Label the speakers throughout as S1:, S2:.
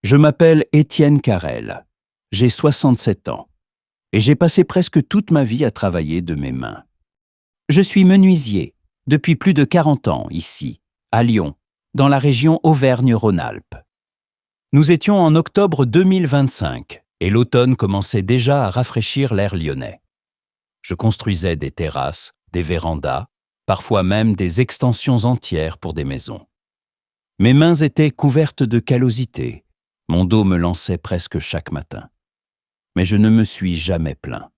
S1: Je m'appelle Étienne Carrel, j'ai 67 ans et j'ai passé presque toute ma vie à travailler de mes mains. Je suis menuisier depuis plus de 40 ans ici, à Lyon, dans la région Auvergne-Rhône-Alpes. Nous étions en octobre 2025 et l'automne commençait déjà à rafraîchir l'air lyonnais. Je construisais des terrasses, des vérandas, parfois même des extensions entières pour des maisons. Mes mains étaient couvertes de callosité. Mon dos me lançait presque chaque matin. Mais je ne me suis jamais plaint.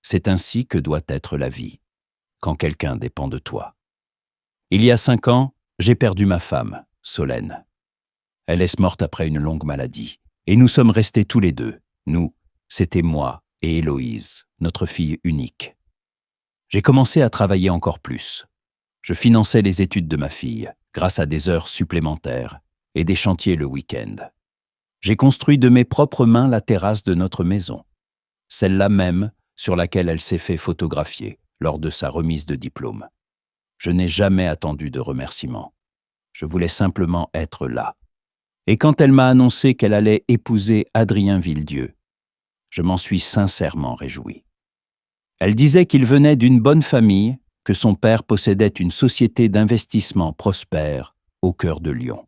S1: C'est ainsi que doit être la vie, quand quelqu'un dépend de toi. Il y a 5 ans, j'ai perdu ma femme, Solène. Elle est morte après une longue maladie. Et nous sommes restés tous les deux. Nous, c'était moi et Héloïse, notre fille unique. J'ai commencé à travailler encore plus. Je finançais les études de ma fille, grâce à des heures supplémentaires et des chantiers le week-end. J'ai construit de mes propres mains la terrasse de notre maison, celle-là même sur laquelle elle s'est fait photographier lors de sa remise de diplôme. Je n'ai jamais attendu de remerciements. Je voulais simplement être là. Et quand elle m'a annoncé qu'elle allait épouser Adrien Villedieu, je m'en suis sincèrement réjoui. Elle disait qu'il venait d'une bonne famille, que son père possédait une société d'investissement prospère au cœur de Lyon.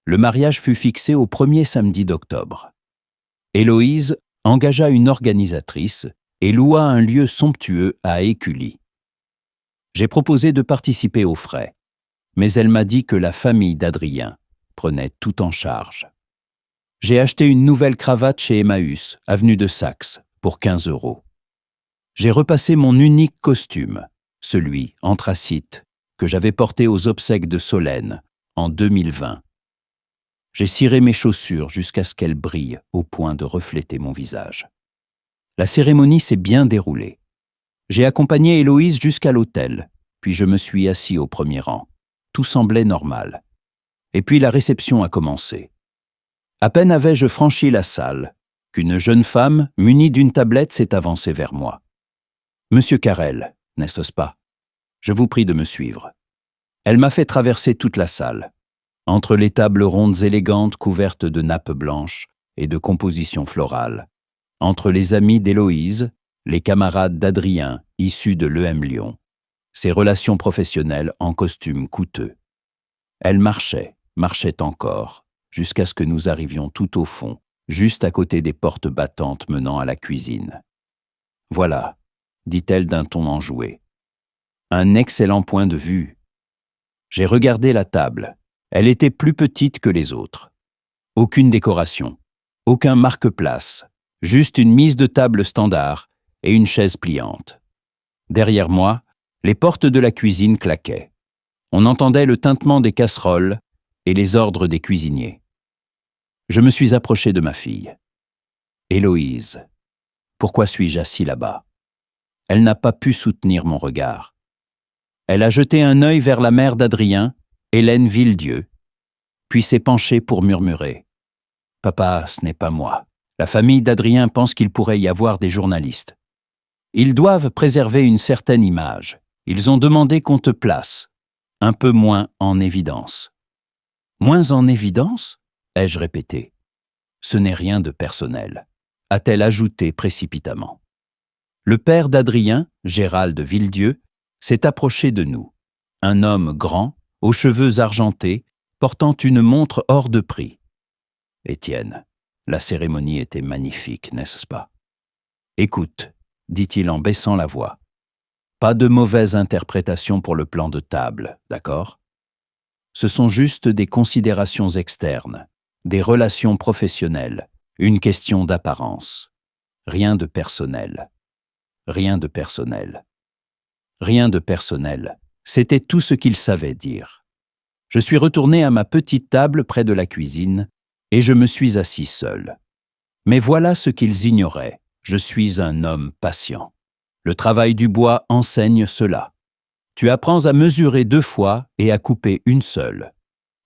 S1: Le mariage fut fixé au premier samedi d'octobre. Héloïse engagea une organisatrice et loua un lieu somptueux à Écully. J'ai proposé de participer aux frais, mais elle m'a dit que la famille d'Adrien prenait tout en charge. J'ai acheté une nouvelle cravate chez Emmaüs, avenue de Saxe, pour 15 €. J'ai repassé mon unique costume, celui anthracite, que j'avais porté aux obsèques de Solène en 2020. J'ai ciré mes chaussures jusqu'à ce qu'elles brillent au point de refléter mon visage. La cérémonie s'est bien déroulée. J'ai accompagné Héloïse jusqu'à l'autel, puis je me suis assis au premier rang. Tout semblait normal. Et puis la réception a commencé. À peine avais-je franchi la salle qu'une jeune femme munie d'une tablette s'est avancée vers moi. « Monsieur Carrel, n'est-ce pas? Je vous prie de me suivre. » Elle m'a fait traverser toute la salle. Entre les tables rondes élégantes couvertes de nappes blanches et de compositions florales, entre les amis d'Héloïse, les camarades d'Adrien issus de l'EM Lyon, ses relations professionnelles en costume coûteux. Elle marchait encore, jusqu'à ce que nous arrivions tout au fond, juste à côté des portes battantes menant à la cuisine. « Voilà », dit-elle d'un ton enjoué. « Un excellent point de vue. » J'ai regardé la table. Elle était plus petite que les autres. Aucune décoration, aucun marque-place, juste une mise de table standard et une chaise pliante. Derrière moi, les portes de la cuisine claquaient. On entendait le tintement des casseroles et les ordres des cuisiniers. Je me suis approché de ma fille. « Héloïse, pourquoi suis-je assis là-bas ?» Elle n'a pas pu soutenir mon regard. Elle a jeté un œil vers la mère d'Adrien, Hélène Villedieu, puis s'est penchée pour murmurer. « Papa, ce n'est pas moi. La famille d'Adrien pense qu'il pourrait y avoir des journalistes. Ils doivent préserver une certaine image. Ils ont demandé qu'on te place, un peu moins en évidence. »« Moins en évidence ?» ai-je répété. « Ce n'est rien de personnel », a-t-elle ajouté précipitamment. Le père d'Adrien, Gérald Villedieu, s'est approché de nous. Un homme grand, aux cheveux argentés, portant une montre hors de prix. « Étienne, la cérémonie était magnifique, n'est-ce pas? »« Écoute, » dit-il en baissant la voix. « Pas de mauvaise interprétation pour le plan de table, d'accord? Ce sont juste des considérations externes, des relations professionnelles, une question d'apparence. Rien de personnel. Rien de personnel. Rien de personnel. » C'était tout ce qu'il savait dire. Je suis retourné à ma petite table près de la cuisine et je me suis assis seul. Mais voilà ce qu'ils ignoraient. Je suis un homme patient. Le travail du bois enseigne cela. Tu apprends à mesurer 2 fois et à couper une seule.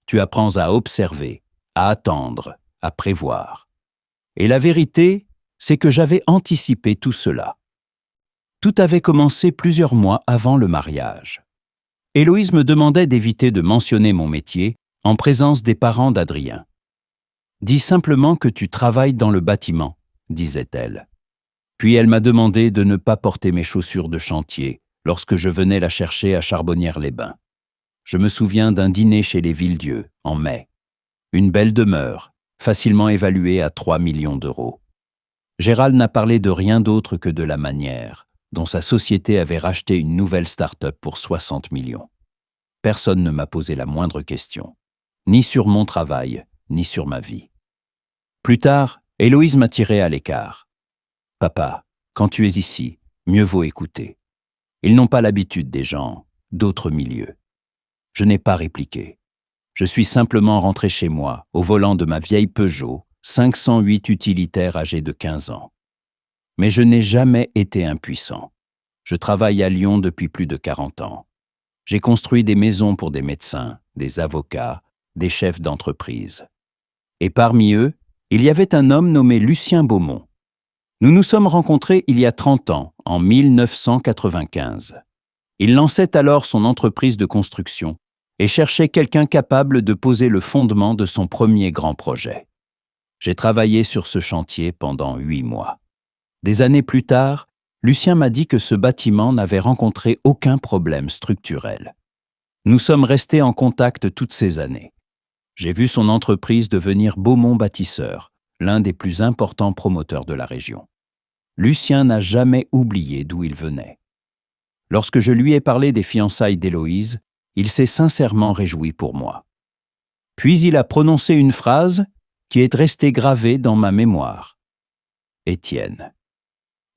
S1: Tu apprends à observer, à attendre, à prévoir. Et la vérité, c'est que j'avais anticipé tout cela. Tout avait commencé plusieurs mois avant le mariage. Héloïse me demandait d'éviter de mentionner mon métier en présence des parents d'Adrien. Dis simplement que tu travailles dans le bâtiment, disait-elle. Puis elle m'a demandé de ne pas porter mes chaussures de chantier lorsque je venais la chercher à Charbonnières-les-Bains. Je me souviens d'un dîner chez les Villedieu, en mai. Une belle demeure, facilement évaluée à 3 millions d'euros. Gérald n'a parlé de rien d'autre que de la manière dont sa société avait racheté une nouvelle start-up pour 60 millions. Personne ne m'a posé la moindre question, ni sur mon travail, ni sur ma vie. Plus tard, Héloïse m'a tiré à l'écart. « Papa, quand tu es ici, mieux vaut écouter. Ils n'ont pas l'habitude des gens d'autres milieux. » Je n'ai pas répliqué. Je suis simplement rentré chez moi, au volant de ma vieille Peugeot 508 utilitaire âgée de 15 ans. Mais je n'ai jamais été impuissant. Je travaille à Lyon depuis plus de 40 ans. J'ai construit des maisons pour des médecins, des avocats, des chefs d'entreprise. Et parmi eux, il y avait un homme nommé Lucien Beaumont. Nous nous sommes rencontrés il y a 30 ans, en 1995. Il lançait alors son entreprise de construction et cherchait quelqu'un capable de poser le fondement de son premier grand projet. J'ai travaillé sur ce chantier pendant 8 mois. Des années plus tard, Lucien m'a dit que ce bâtiment n'avait rencontré aucun problème structurel. Nous sommes restés en contact toutes ces années. J'ai vu son entreprise devenir Beaumont Bâtisseur, l'un des plus importants promoteurs de la région. Lucien n'a jamais oublié d'où il venait. Lorsque je lui ai parlé des fiançailles d'Héloïse, il s'est sincèrement réjoui pour moi. Puis il a prononcé une phrase qui est restée gravée dans ma mémoire. « Étienne,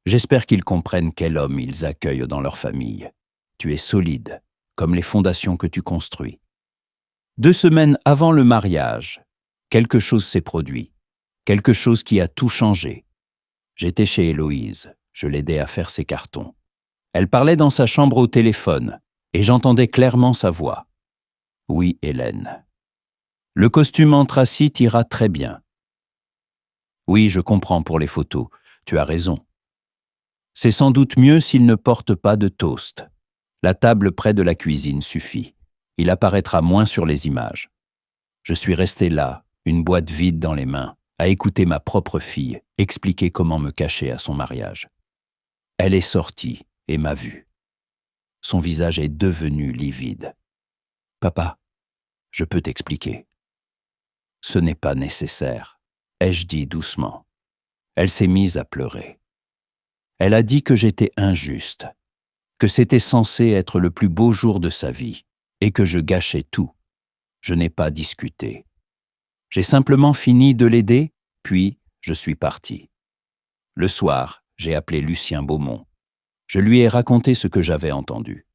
S1: j'espère qu'ils comprennent quel homme ils accueillent dans leur famille. Tu es solide, comme les fondations que tu construis. » 2 semaines avant le mariage, quelque chose s'est produit, quelque chose qui a tout changé. J'étais chez Héloïse, je l'aidais à faire ses cartons. Elle parlait dans sa chambre au téléphone, et j'entendais clairement sa voix. « Oui, Hélène. Le costume anthracite ira très bien. »« Oui, je comprends pour les photos, tu as raison. C'est sans doute mieux s'il ne porte pas de toast. La table près de la cuisine suffit. Il apparaîtra moins sur les images. » Je suis resté là, une boîte vide dans les mains, à écouter ma propre fille expliquer comment me cacher à son mariage. Elle est sortie et m'a vu. Son visage est devenu livide. « Papa, je peux t'expliquer. » « Ce n'est pas nécessaire, » ai-je dit doucement. Elle s'est mise à pleurer. Elle a dit que j'étais injuste, que c'était censé être le plus beau jour de sa vie et que je gâchais tout. Je n'ai pas discuté. J'ai simplement fini de l'aider, puis je suis parti. Le soir, j'ai appelé Lucien Beaumont. Je lui ai raconté ce que j'avais entendu.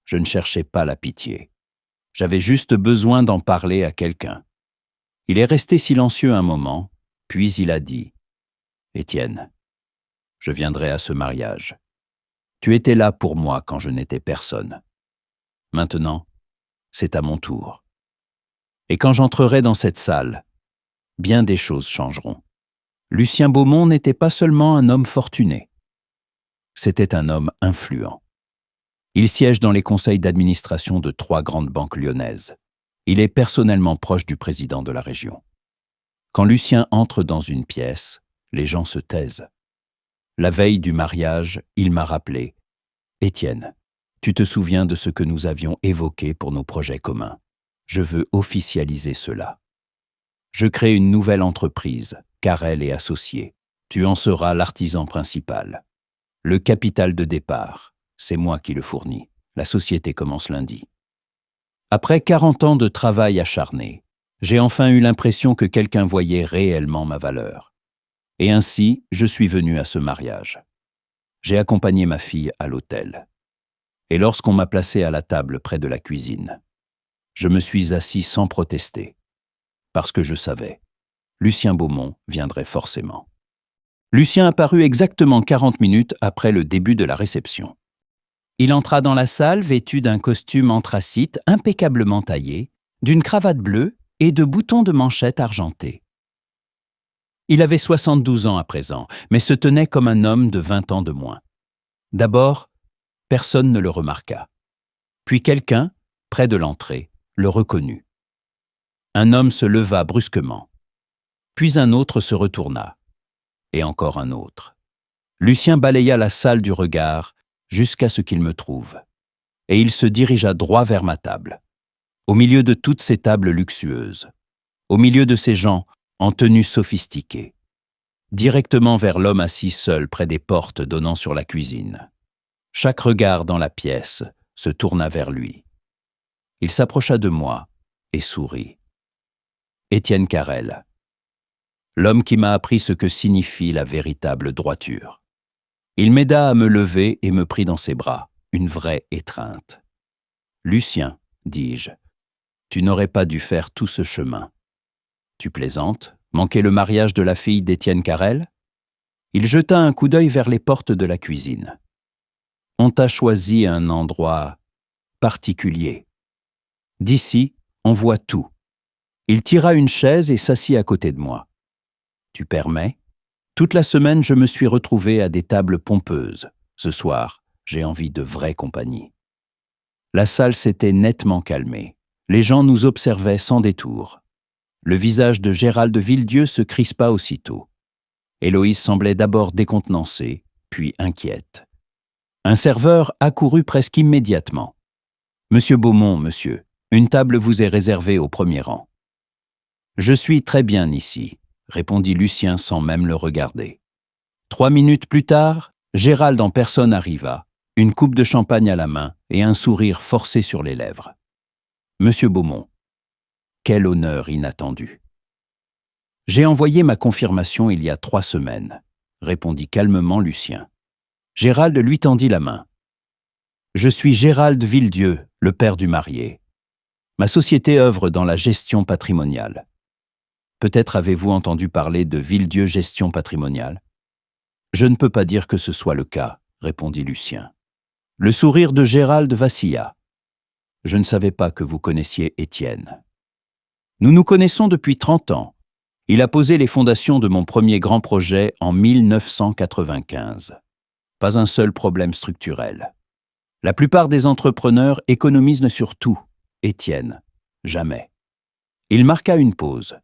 S1: Je ne cherchais pas la pitié. J'avais juste besoin d'en parler à quelqu'un. Il est resté silencieux un moment, puis il a dit « Étienne, je viendrai à ce mariage. Tu étais là pour moi quand je n'étais personne. Maintenant, c'est à mon tour. Et quand j'entrerai dans cette salle, bien des choses changeront. » Lucien Beaumont n'était pas seulement un homme fortuné. C'était un homme influent. Il siège dans les conseils d'administration de 3 grandes banques lyonnaises. Il est personnellement proche du président de la région. Quand Lucien entre dans une pièce, les gens se taisent. La veille du mariage, il m'a rappelé « Étienne, tu te souviens de ce que nous avions évoqué pour nos projets communs. Je veux officialiser cela. Je crée une nouvelle entreprise, Carrel et Associés. Tu en seras l'artisan principal. Le capital de départ, c'est moi qui le fournis. La société commence lundi. » Après 40 ans de travail acharné, j'ai enfin eu l'impression que quelqu'un voyait réellement ma valeur. Et ainsi, je suis venu à ce mariage. J'ai accompagné ma fille à l'hôtel. Et lorsqu'on m'a placé à la table près de la cuisine, je me suis assis sans protester, parce que je savais, Lucien Beaumont viendrait forcément. Lucien apparut exactement 40 minutes après le début de la réception. Il entra dans la salle vêtu d'un costume anthracite impeccablement taillé, d'une cravate bleue et de boutons de manchette argentés. Il avait 72 ans à présent, mais se tenait comme un homme de 20 ans de moins. D'abord, personne ne le remarqua. Puis quelqu'un, près de l'entrée, le reconnut. Un homme se leva brusquement. Puis un autre se retourna. Et encore un autre. Lucien balaya la salle du regard jusqu'à ce qu'il me trouve. Et il se dirigea droit vers ma table. Au milieu de toutes ces tables luxueuses. Au milieu de ces gens en tenue sophistiquée. Directement vers l'homme assis seul près des portes donnant sur la cuisine. Chaque regard dans la pièce se tourna vers lui. Il s'approcha de moi et sourit. Étienne Carrel. L'homme qui m'a appris ce que signifie la véritable droiture. Il m'aida à me lever et me prit dans ses bras, une vraie étreinte. « Lucien, dis-je, tu n'aurais pas dû faire tout ce chemin. » « Tu plaisantes ? Manquer le mariage de la fille d'Étienne Carrel ?» Il jeta un coup d'œil vers les portes de la cuisine. « On t'a choisi un endroit particulier. D'ici, on voit tout. » Il tira une chaise et s'assit à côté de moi. « Tu permets ? Toute la semaine, je me suis retrouvé à des tables pompeuses. Ce soir, j'ai envie de vraie compagnie. » La salle s'était nettement calmée. Les gens nous observaient sans détour. Le visage de Gérald Villedieu se crispa aussitôt. Héloïse semblait d'abord décontenancée, puis inquiète. Un serveur accourut presque immédiatement. « Monsieur Beaumont, monsieur, une table vous est réservée au premier rang. »« Je suis très bien ici, » répondit Lucien sans même le regarder. 3 minutes plus tard, Gérald en personne arriva, une coupe de champagne à la main et un sourire forcé sur les lèvres. « Monsieur Beaumont. » Quel honneur inattendu. « J'ai envoyé ma confirmation il y a 3 semaines, » répondit calmement Lucien. Gérald lui tendit la main. « Je suis Gérald Villedieu, le père du marié. Ma société œuvre dans la gestion patrimoniale. Peut-être avez-vous entendu parler de Villedieu Gestion Patrimoniale ? » « Je ne peux pas dire que ce soit le cas, » répondit Lucien. Le sourire de Gérald vacilla. « Je ne savais pas que vous connaissiez Étienne. » « Nous nous connaissons depuis 30 ans. Il a posé les fondations de mon premier grand projet en 1995. Pas un seul problème structurel. La plupart des entrepreneurs économisent sur tout. Étienne, jamais. » Il marqua une pause.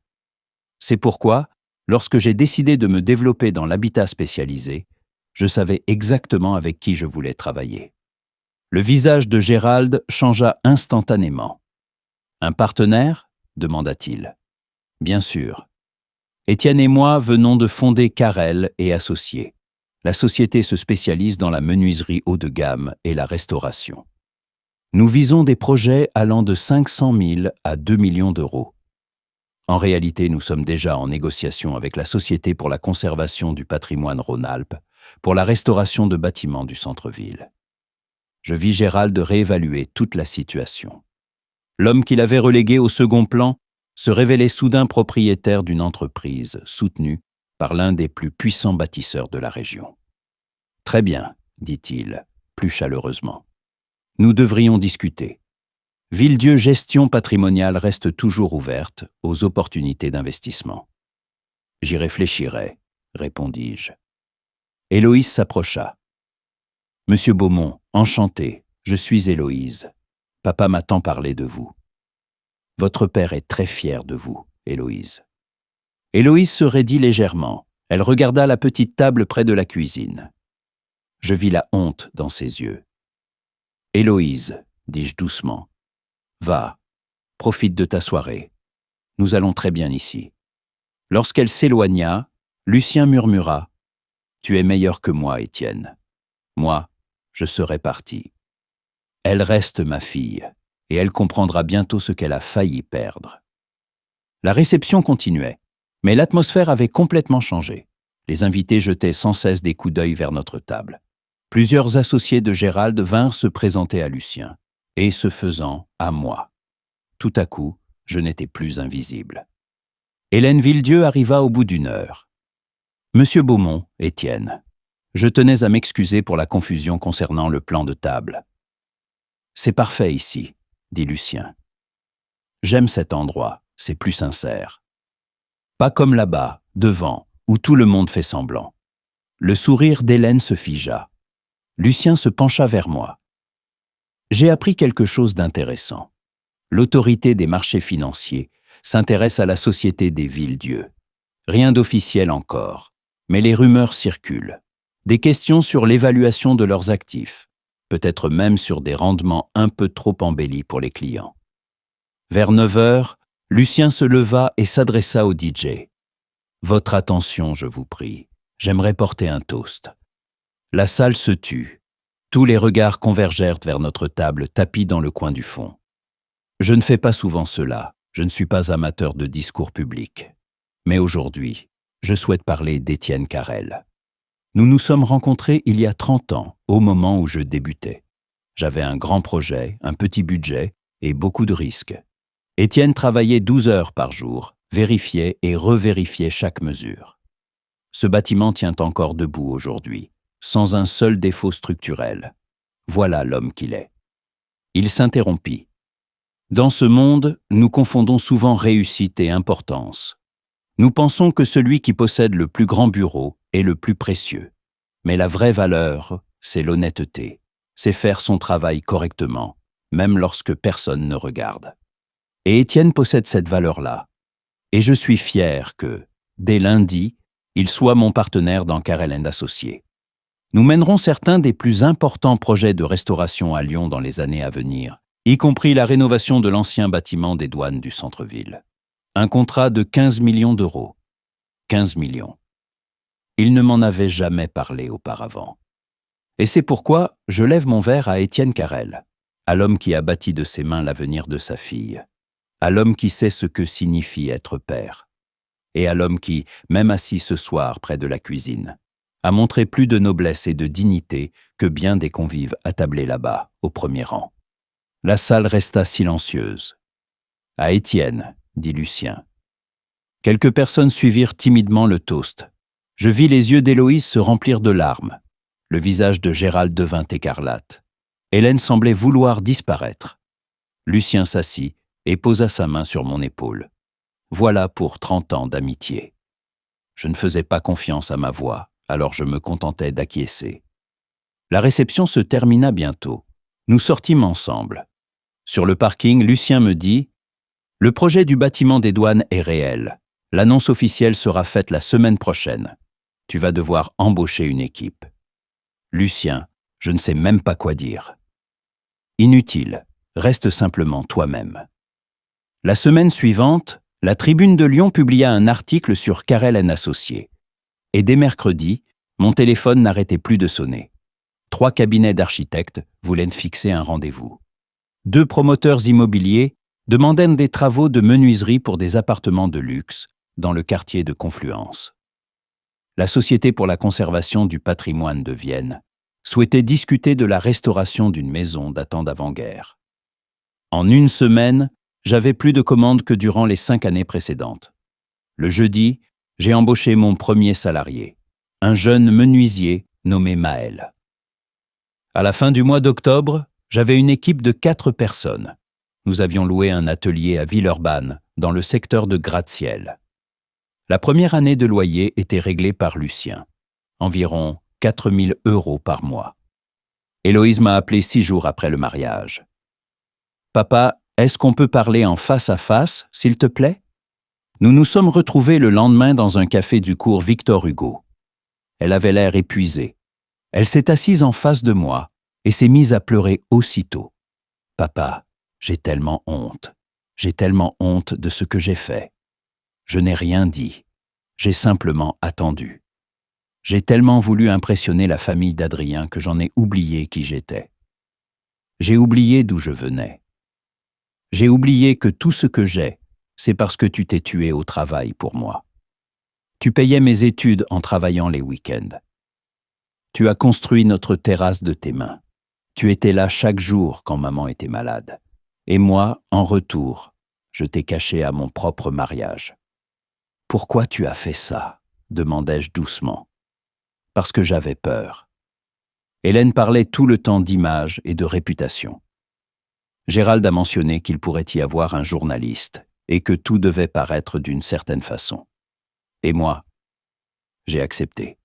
S1: C'est pourquoi, lorsque j'ai décidé de me développer dans l'habitat spécialisé, je savais exactement avec qui je voulais travailler. Le visage de Gérald changea instantanément. « Un partenaire ?» demanda-t-il. « Bien sûr. Étienne et moi venons de fonder Carrel et Associés. La société se spécialise dans la menuiserie haut de gamme et la restauration. Nous visons des projets allant de 500 000 à 2 millions d'euros. En réalité, nous sommes déjà en négociation avec la Société pour la conservation du patrimoine Rhône-Alpes pour la restauration de bâtiments du centre-ville. » Je vis Gérald réévaluer toute la situation. L'homme qu'il avait relégué au second plan se révélait soudain propriétaire d'une entreprise soutenue par l'un des plus puissants bâtisseurs de la région. « Très bien, » dit-il, plus chaleureusement. « Nous devrions discuter. Villedieu Gestion Patrimoniale reste toujours ouverte aux opportunités d'investissement. »« J'y réfléchirai, » répondis-je. Héloïse s'approcha. « Monsieur Beaumont, enchanté, je suis Héloïse. Papa m'a tant parlé de vous. Votre père est très fier de vous, Héloïse. » Héloïse se raidit légèrement. Elle regarda la petite table près de la cuisine. Je vis la honte dans ses yeux. « Héloïse, » dis-je doucement, « va, profite de ta soirée. Nous allons très bien ici. » Lorsqu'elle s'éloigna, Lucien murmura « Tu es meilleur que moi, Étienne. Moi, je serai parti. Elle reste ma fille, et elle comprendra bientôt ce qu'elle a failli perdre. » La réception continuait, mais l'atmosphère avait complètement changé. Les invités jetaient sans cesse des coups d'œil vers notre table. Plusieurs associés de Gérald vinrent se présenter à Lucien, et ce faisant, à moi. Tout à coup, je n'étais plus invisible. Hélène Villedieu arriva au bout d'1 heure. « Monsieur Beaumont, Étienne, je tenais à m'excuser pour la confusion concernant le plan de table. »« C'est parfait ici, » dit Lucien. « J'aime cet endroit, c'est plus sincère. Pas comme là-bas, devant, où tout le monde fait semblant. » Le sourire d'Hélène se figea. Lucien se pencha vers moi. « J'ai appris quelque chose d'intéressant. L'autorité des marchés financiers s'intéresse à la société des Villedieu. Rien d'officiel encore, mais les rumeurs circulent. Des questions sur l'évaluation de leurs actifs, peut-être même sur des rendements un peu trop embellis pour les clients. Vers 9 heures, Lucien se leva et s'adressa au DJ. « Votre attention, je vous prie. J'aimerais porter un toast. » La salle se tut. Tous les regards convergèrent vers notre table tapie dans le coin du fond. Je ne fais pas souvent cela. Je ne suis pas amateur de discours publics. Mais aujourd'hui, je souhaite parler d'Étienne Carrel. Nous nous sommes rencontrés il y a 30 ans, au moment où je débutais. J'avais un grand projet, un petit budget et beaucoup de risques. Étienne travaillait 12 heures par jour, vérifiait et revérifiait chaque mesure. Ce bâtiment tient encore debout aujourd'hui, sans un seul défaut structurel. Voilà l'homme qu'il est. Il s'interrompit. Dans ce monde, nous confondons souvent réussite et importance. Nous pensons que celui qui possède le plus grand bureau est le plus précieux. Mais la vraie valeur, c'est l'honnêteté. C'est faire son travail correctement, même lorsque personne ne regarde. Et Étienne possède cette valeur-là. Et je suis fier que, dès lundi, il soit mon partenaire dans Carrel & Associés. Nous mènerons certains des plus importants projets de restauration à Lyon dans les années à venir, y compris la rénovation de l'ancien bâtiment des douanes du centre-ville. Un contrat de 15 millions d'euros. 15 millions. Il ne m'en avait jamais parlé auparavant. Et c'est pourquoi je lève mon verre à Étienne Carrel, à l'homme qui a bâti de ses mains l'avenir de sa fille, à l'homme qui sait ce que signifie être père, et à l'homme qui, même assis ce soir près de la cuisine, a montré plus de noblesse et de dignité que bien des convives attablés là-bas, au premier rang. La salle resta silencieuse. « À Étienne », dit Lucien. Quelques personnes suivirent timidement le toast. Je vis les yeux d'Héloïse se remplir de larmes. Le visage de Gérald devint écarlate. Hélène semblait vouloir disparaître. Lucien s'assit et posa sa main sur mon épaule. Voilà pour 30 ans d'amitié. Je ne faisais pas confiance à ma voix, alors je me contentais d'acquiescer. La réception se termina bientôt. Nous sortîmes ensemble. Sur le parking, Lucien me dit « Le projet du bâtiment des douanes est réel. L'annonce officielle sera faite la semaine prochaine. Tu vas devoir embaucher une équipe. » Lucien, je ne sais même pas quoi dire. Inutile, reste simplement toi-même. La semaine suivante, la Tribune de Lyon publia un article sur Carrel & Associés. Et dès mercredi, mon téléphone n'arrêtait plus de sonner. 3 cabinets d'architectes voulaient fixer un rendez-vous. 2 promoteurs immobiliers demandaient des travaux de menuiserie pour des appartements de luxe dans le quartier de Confluence. La Société pour la conservation du patrimoine de Vienne souhaitait discuter de la restauration d'une maison datant d'avant-guerre. En une semaine, j'avais plus de commandes que durant les 5 années précédentes. Le jeudi, j'ai embauché mon premier salarié, un jeune menuisier nommé Maël. À la fin du mois d'octobre, j'avais une équipe de 4 personnes. Nous avions loué un atelier à Villeurbanne, dans le secteur de Gratte-Ciel. La première année de loyer était réglée par Lucien, environ 4 000 € par mois. Héloïse m'a appelé 6 jours après le mariage. « Papa, est-ce qu'on peut parler en face à face, s'il te plaît ?» Nous nous sommes retrouvés le lendemain dans un café du cours Victor Hugo. Elle avait l'air épuisée. Elle s'est assise en face de moi et s'est mise à pleurer aussitôt. « Papa, j'ai tellement honte. J'ai tellement honte de ce que j'ai fait. Je n'ai rien dit. J'ai simplement attendu. J'ai tellement voulu impressionner la famille d'Adrien que j'en ai oublié qui j'étais. J'ai oublié d'où je venais. J'ai oublié que tout ce que j'ai, c'est parce que tu t'es tué au travail pour moi. Tu payais mes études en travaillant les week-ends. Tu as construit notre terrasse de tes mains. Tu étais là chaque jour quand maman était malade. Et moi, en retour, je t'ai caché à mon propre mariage. Pourquoi tu as fait ça ? Demandai-je doucement. Parce que j'avais peur. Hélène parlait tout le temps d'image et de réputation. Gérald a mentionné qu'il pourrait y avoir un journaliste et que tout devait paraître d'une certaine façon. Et moi, j'ai accepté.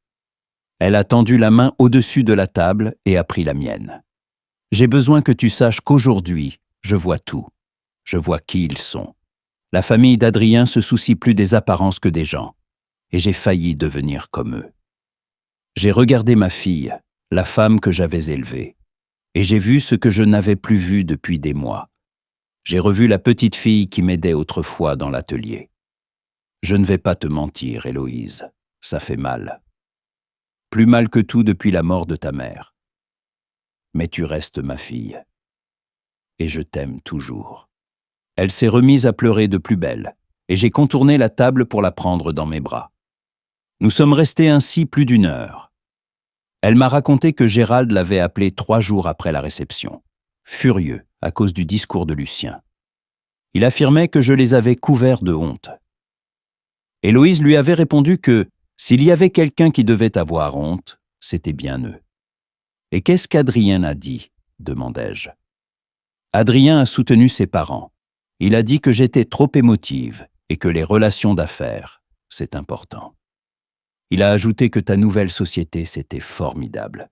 S1: Elle a tendu la main au-dessus de la table et a pris la mienne. J'ai besoin que tu saches qu'aujourd'hui, je vois tout. Je vois qui ils sont. La famille d'Adrien se soucie plus des apparences que des gens. et j'ai failli devenir comme eux. J'ai regardé ma fille, la femme que j'avais élevée, et j'ai vu ce que je n'avais plus vu depuis des mois. J'ai revu la petite fille qui m'aidait autrefois dans l'atelier. Je ne vais pas te mentir, Héloïse, ça fait mal. Plus mal que tout depuis la mort de ta mère. Mais tu restes ma fille. Et je t'aime toujours. Elle s'est remise à pleurer de plus belle, et j'ai contourné la table pour la prendre dans mes bras. Nous sommes restés ainsi plus d'1 heure. Elle m'a raconté que Gérald l'avait appelée 3 jours après la réception, furieux à cause du discours de Lucien. Il affirmait que je les avais couverts de honte. Héloïse lui avait répondu que s'il y avait quelqu'un qui devait avoir honte, c'était bien eux. « Et qu'est-ce qu'Adrien a dit ?» demandai-je. Adrien a soutenu ses parents. Il a dit que j'étais trop émotive et que les relations d'affaires, c'est important. Il a ajouté que ta nouvelle société, c'était formidable,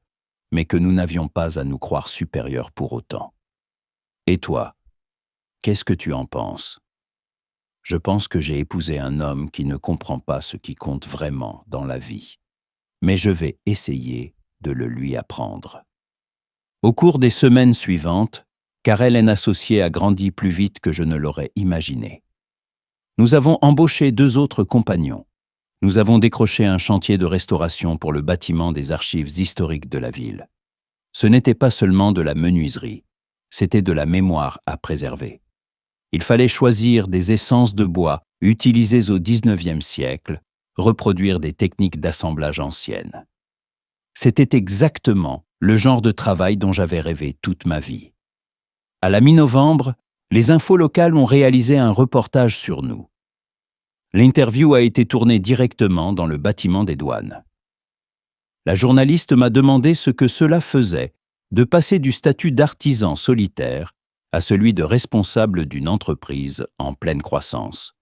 S1: mais que nous n'avions pas à nous croire supérieurs pour autant. Et toi, qu'est-ce que tu en penses ? Je pense que j'ai épousé un homme qui ne comprend pas ce qui compte vraiment dans la vie, mais je vais essayer de le lui apprendre. Au cours des semaines suivantes, Karel & Associés a grandi plus vite que je ne l'aurais imaginé. Nous avons embauché 2 autres compagnons. Nous avons décroché un chantier de restauration pour le bâtiment des archives historiques de la ville. Ce n'était pas seulement de la menuiserie, c'était de la mémoire à préserver. Il fallait choisir des essences de bois utilisées au XIXe siècle, reproduire des techniques d'assemblage anciennes. C'était exactement le genre de travail dont j'avais rêvé toute ma vie. À la mi-novembre, les infos locales ont réalisé un reportage sur nous. L'interview a été tournée directement dans le bâtiment des douanes. La journaliste m'a demandé ce que cela faisait de passer du statut d'artisan solitaire à celui de responsable d'une entreprise en pleine croissance.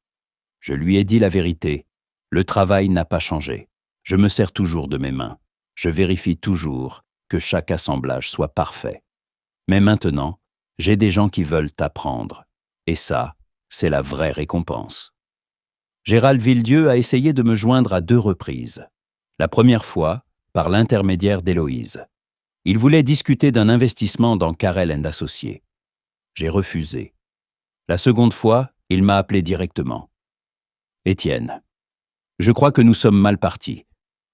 S1: Je lui ai dit la vérité. Le travail n'a pas changé. Je me sers toujours de mes mains. Je vérifie toujours que chaque assemblage soit parfait. Mais maintenant, j'ai des gens qui veulent apprendre. Et ça, c'est la vraie récompense. Gérald Villedieu a essayé de me joindre à 2 reprises. La première fois, par l'intermédiaire d'Héloïse. Il voulait discuter d'un investissement dans Karel & Associés. J'ai refusé. La seconde fois, il m'a appelé directement. « Étienne, je crois que nous sommes mal partis.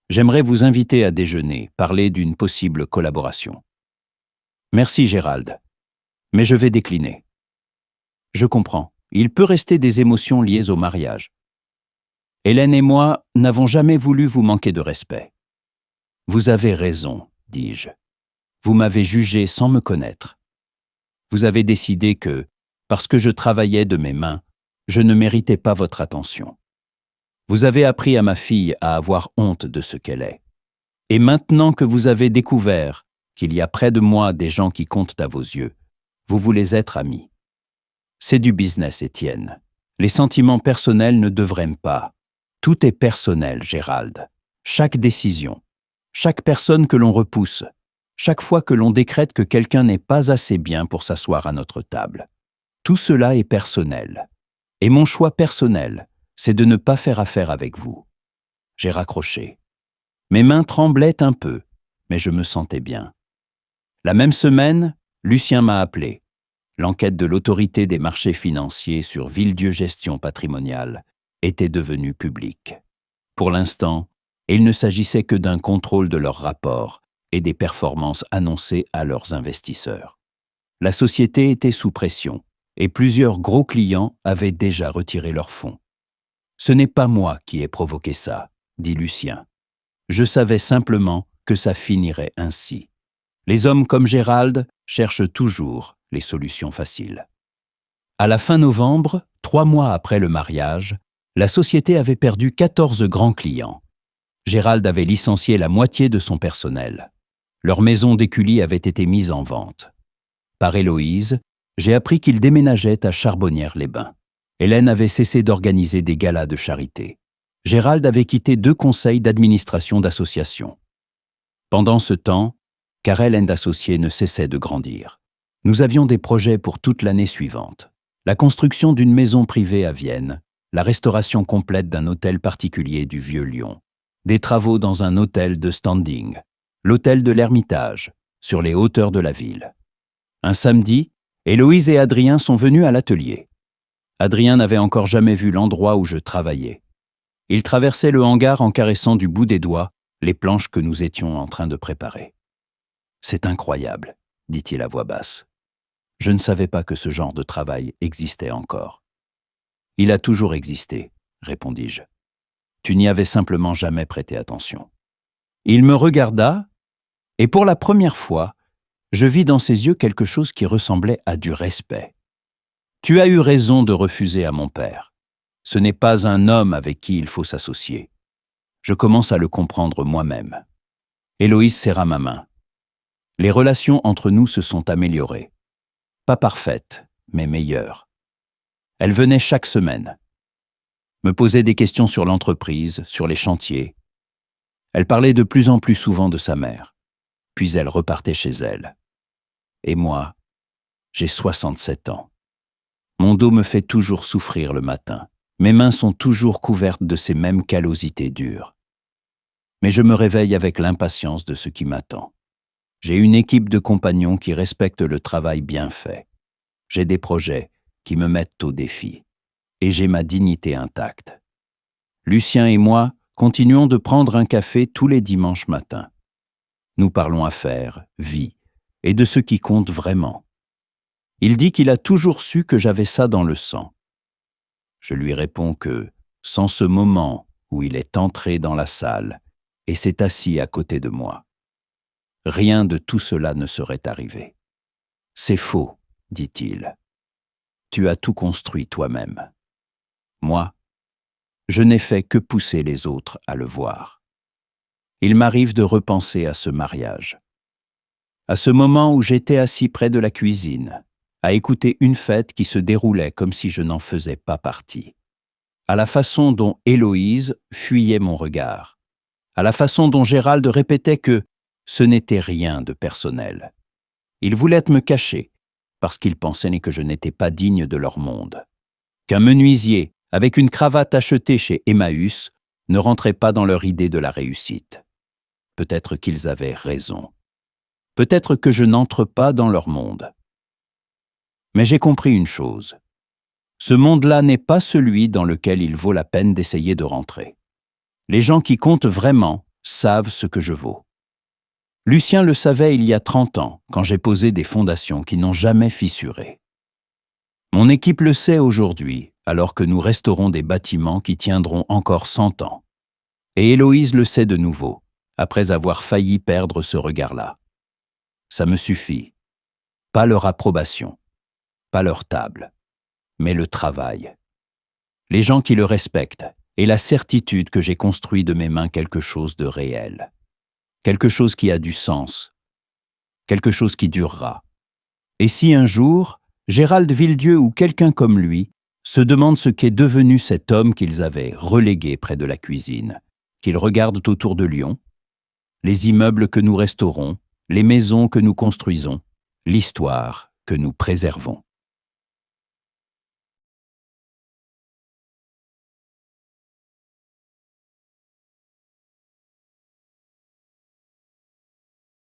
S1: J'aimerais vous inviter à déjeuner, parler d'une possible collaboration. » « Merci Gérald, mais je vais décliner. » « Je comprends, il peut rester des émotions liées au mariage. Hélène et moi n'avons jamais voulu vous manquer de respect. »« Vous avez raison, dis-je. Vous m'avez jugé sans me connaître. Vous avez décidé que, parce que je travaillais de mes mains, je ne méritais pas votre attention. Vous avez appris à ma fille à avoir honte de ce qu'elle est. Et maintenant que vous avez découvert qu'il y a près de moi des gens qui comptent à vos yeux, vous voulez être amis. C'est du business, Étienne. Les sentiments personnels ne devraient pas. Tout est personnel, Gérald. Chaque décision, chaque personne que l'on repousse, chaque fois que l'on décrète que quelqu'un n'est pas assez bien pour s'asseoir à notre table. Tout cela est personnel. Et mon choix personnel, c'est de ne pas faire affaire avec vous. J'ai raccroché. Mes mains tremblaient un peu, mais je me sentais bien. La même semaine, Lucien m'a appelé. L'enquête de l'autorité des marchés financiers sur Villedieu Gestion Patrimoniale était devenue publique. Pour l'instant, il ne s'agissait que d'un contrôle de leurs rapports et des performances annoncées à leurs investisseurs. La société était sous pression et plusieurs gros clients avaient déjà retiré leurs fonds. « Ce n'est pas moi qui ai provoqué ça », dit Lucien. « Je savais simplement que ça finirait ainsi. Les hommes comme Gérald cherchent toujours les solutions faciles. » À la fin novembre, 3 mois après le mariage, la société avait perdu 14 grands clients. Gérald avait licencié la moitié de son personnel. Leur maison d'Écully avait été mise en vente. Par Héloïse, j'ai appris qu'il déménageait à Charbonnières-les-Bains. Hélène avait cessé d'organiser des galas de charité. Gérald avait quitté 2 conseils d'administration d'associations. Pendant ce temps, Karel & Associés ne cessait de grandir. Nous avions des projets pour toute l'année suivante. La construction d'une maison privée à Vienne, la restauration complète d'un hôtel particulier du Vieux-Lyon, des travaux dans un hôtel de standing, l'hôtel de l'Ermitage, sur les hauteurs de la ville. Un samedi, Héloïse et Adrien sont venus à l'atelier. Adrien n'avait encore jamais vu l'endroit où je travaillais. Il traversait le hangar en caressant du bout des doigts les planches que nous étions en train de préparer. « C'est incroyable », dit-il à voix basse. Je ne savais pas que ce genre de travail existait encore. « Il a toujours existé », répondis-je. « Tu n'y avais simplement jamais prêté attention. » Il me regarda, et pour la première fois, je vis dans ses yeux quelque chose qui ressemblait à du respect. « Tu as eu raison de refuser à mon père. Ce n'est pas un homme avec qui il faut s'associer. Je commence à le comprendre moi-même. » Héloïse serra ma main. Les relations entre nous se sont améliorées. Pas parfaites, mais meilleures. Elle venait chaque semaine. Me posait des questions sur l'entreprise, sur les chantiers. Elle parlait de plus en plus souvent de sa mère. Puis elle repartait chez elle. Et moi, j'ai 67 ans. Mon dos me fait toujours souffrir le matin. Mes mains sont toujours couvertes de ces mêmes callosités dures. Mais je me réveille avec l'impatience de ce qui m'attend. J'ai une équipe de compagnons qui respectent le travail bien fait. J'ai des projets qui me mettent au défi. Et j'ai ma dignité intacte. Lucien et moi continuons de prendre un café tous les dimanches matins. Nous parlons affaires, vie, et de ce qui compte vraiment. Il dit qu'il a toujours su que j'avais ça dans le sang. Je lui réponds que, sans ce moment où il est entré dans la salle et s'est assis à côté de moi, rien de tout cela ne serait arrivé. « C'est faux, dit-il. Tu as tout construit toi-même. Moi, je n'ai fait que pousser les autres à le voir. » Il m'arrive de repenser à ce mariage. À ce moment où j'étais assis près de la cuisine, à écouter une fête qui se déroulait comme si je n'en faisais pas partie. À la façon dont Héloïse fuyait mon regard. À la façon dont Gérald répétait que ce n'était rien de personnel. Ils voulaient me cacher, parce qu'ils pensaient que je n'étais pas digne de leur monde. Qu'un menuisier, avec une cravate achetée chez Emmaüs, ne rentrait pas dans leur idée de la réussite. Peut-être qu'ils avaient raison. Peut-être que je n'entre pas dans leur monde. Mais j'ai compris une chose. Ce monde-là n'est pas celui dans lequel il vaut la peine d'essayer de rentrer. Les gens qui comptent vraiment savent ce que je vaux. Lucien le savait il y a 30 ans, quand j'ai posé des fondations qui n'ont jamais fissuré. Mon équipe le sait aujourd'hui, alors que nous restaurons des bâtiments qui tiendront encore 100 ans. Et Héloïse le sait de nouveau, après avoir failli perdre ce regard-là. Ça me suffit. Pas leur approbation, pas leur table, mais le travail. Les gens qui le respectent et la certitude que j'ai construit de mes mains quelque chose de réel. Quelque chose qui a du sens, quelque chose qui durera. Et si un jour, Gérald Villedieu ou quelqu'un comme lui se demande ce qu'est devenu cet homme qu'ils avaient relégué près de la cuisine, qu'ils regardent autour de Lyon, les immeubles que nous restaurons, les maisons que nous construisons, l'histoire que nous préservons.